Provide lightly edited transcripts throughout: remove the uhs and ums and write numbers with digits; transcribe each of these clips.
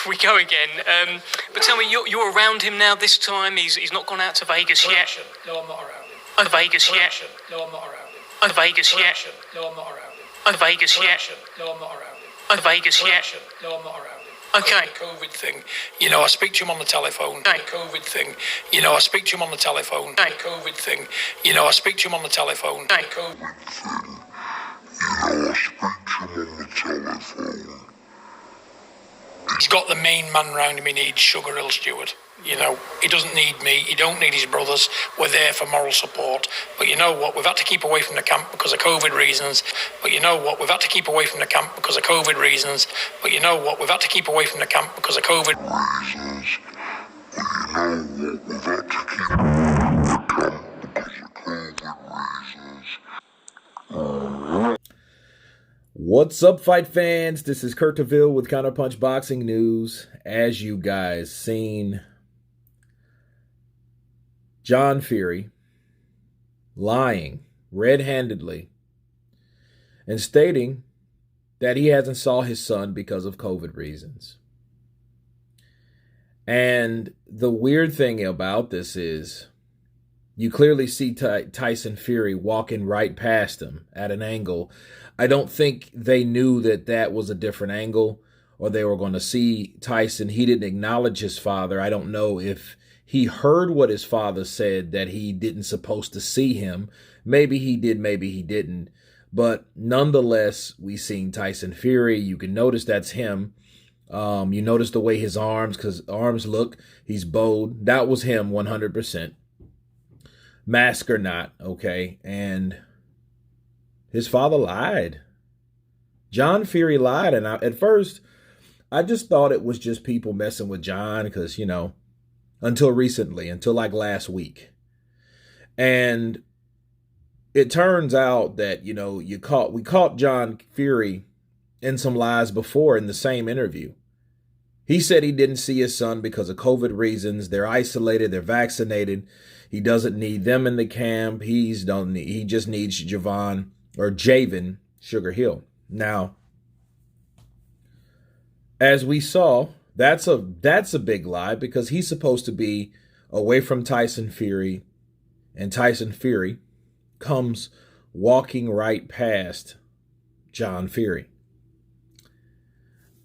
We go again. But tell me, you're around him now this time? He's not gone out to Vegas Correction. yet? No, I'm not around him. Oh, Vegas Correction. yet? No, I'm not around him. Oh, Vegas yet? Correction. No, I'm not around him. Oh, Vegas yet? Correction. No, I'm not around him. Oh, Vegas yet? Correction. No, I'm not around him. Okay. The COVID thing, you know, I speak to him on the telephone. Okay. The COVID thing, you know, I speak to him on the telephone. Okay. The COVID thing, you know, I speak to him on the telephone. Okay. The COVID He's got the main man round him he needs, Sugar Hill Stewart. You know, he doesn't need me, he don't need his brothers. We're there for moral support. But you know what, we've had to keep away from the camp because of COVID reasons. But you know what, we've had to keep away from the camp because of COVID reasons. But you know what, we've had to keep away from the camp because of COVID reasons. What's up, fight fans? This is Kurt DeVille with Counterpunch Boxing News. As you guys seen, John Fury lying red-handedly and stating that he hasn't saw his son because of COVID reasons. And the weird thing about this is you clearly see Tyson Fury walking right past him at an angle. I don't think they knew that that was a different angle or they were going to see Tyson. He didn't acknowledge his father. I don't know if he heard what his father said, that he didn't supposed to see him. Maybe he did, maybe he didn't. But nonetheless, we seen Tyson Fury. You can notice that's him. You notice the way his arms look. He's bowed. That was him 100%. Mask or not, okay? And his father lied. John Fury lied. And at first, I just thought it was just people messing with John because, you know, until recently, until like last week. And it turns out that, you know, we caught John Fury in some lies before in the same interview. He said he didn't see his son because of COVID reasons. They're isolated. They're vaccinated. He doesn't need them in the camp. He just needs Javen Sugar Hill. Now, as we saw, that's a big lie because he's supposed to be away from Tyson Fury, and Tyson Fury comes walking right past John Fury.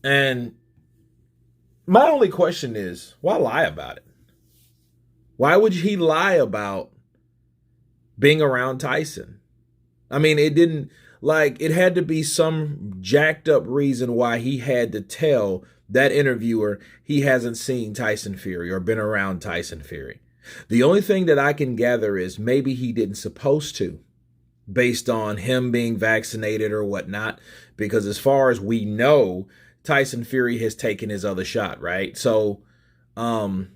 And my only question is, why lie about it? Why would he lie about being around Tyson? I mean, it had to be some jacked up reason why he had to tell that interviewer he hasn't seen Tyson Fury or been around Tyson Fury. The only thing that I can gather is maybe he didn't supposed to, based on him being vaccinated or whatnot, because as far as we know, Tyson Fury has taken his other shot, right? So,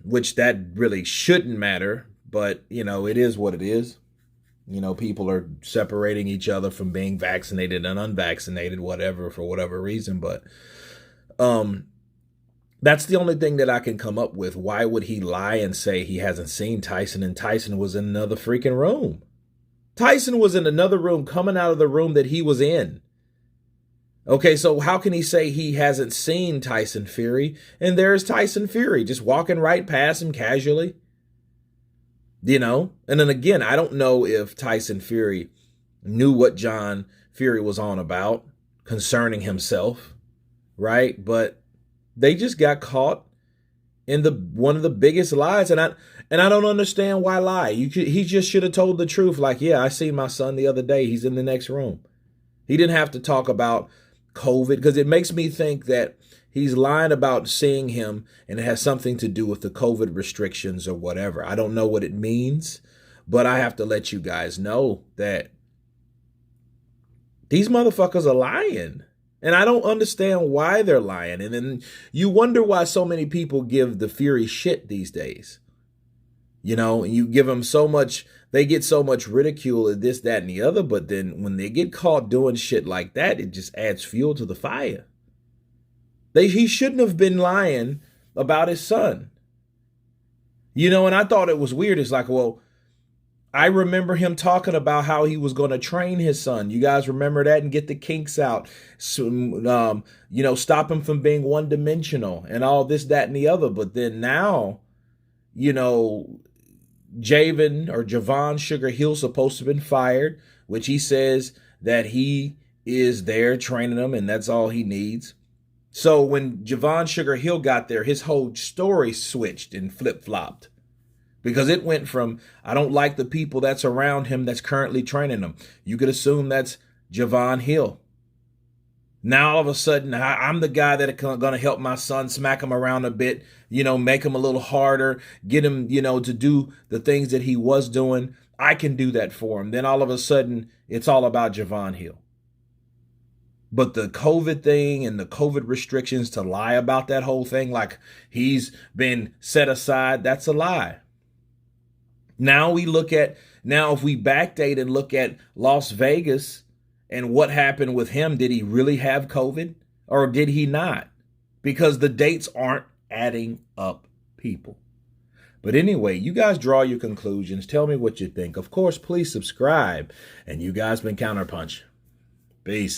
which that really shouldn't matter, but, you know, it is what it is. You know, people are separating each other from being vaccinated and unvaccinated, whatever, for whatever reason. But that's the only thing that I can come up with. Why would he lie and say he hasn't seen Tyson, and Tyson was in another freaking room? Tyson was in another room coming out of the room that he was in. Okay, so how can he say he hasn't seen Tyson Fury? And there's Tyson Fury just walking right past him casually. You know? And then again, I don't know if Tyson Fury knew what John Fury was on about concerning himself, right? But they just got caught in one of the biggest lies. And I don't understand why lie. He just should have told the truth. Like, yeah, I seen my son the other day. He's in the next room. He didn't have to talk about COVID, because it makes me think that he's lying about seeing him and it has something to do with the COVID restrictions or whatever. I don't know what it means, but I have to let you guys know that these motherfuckers are lying. And I don't understand why they're lying. And then you wonder why so many people give the Fury shit these days. You know, you give them so much, they get so much ridicule of this, that, and the other. But then when they get caught doing shit like that, it just adds fuel to the fire. He shouldn't have been lying about his son. You know, and I thought it was weird. It's like, well, I remember him talking about how he was going to train his son. You guys remember that, and get the kinks out, so, stop him from being one dimensional and all this, that, and the other. But then now, Javon Sugar Hill's supposed to have been fired, which he says that he is there training him and that's all he needs. So when Javon Sugar Hill got there, his whole story switched and flip-flopped. Because it went from, I don't like the people that's around him that's currently training him. You could assume that's Javon Hill. Now all of a sudden, I'm the guy that's going to help my son, smack him around a bit, make him a little harder, get him, to do the things that he was doing. I can do that for him. Then all of a sudden, it's all about Javon Hill. But the COVID thing and the COVID restrictions, to lie about that whole thing like he's been set aside, that's a lie. Now if we backdate and look at Las Vegas and what happened with him, did he really have COVID or did he not? Because the dates aren't adding up, people. But anyway, you guys draw your conclusions. Tell me what you think. Of course, please subscribe. And you guys been Counterpunch. Peace.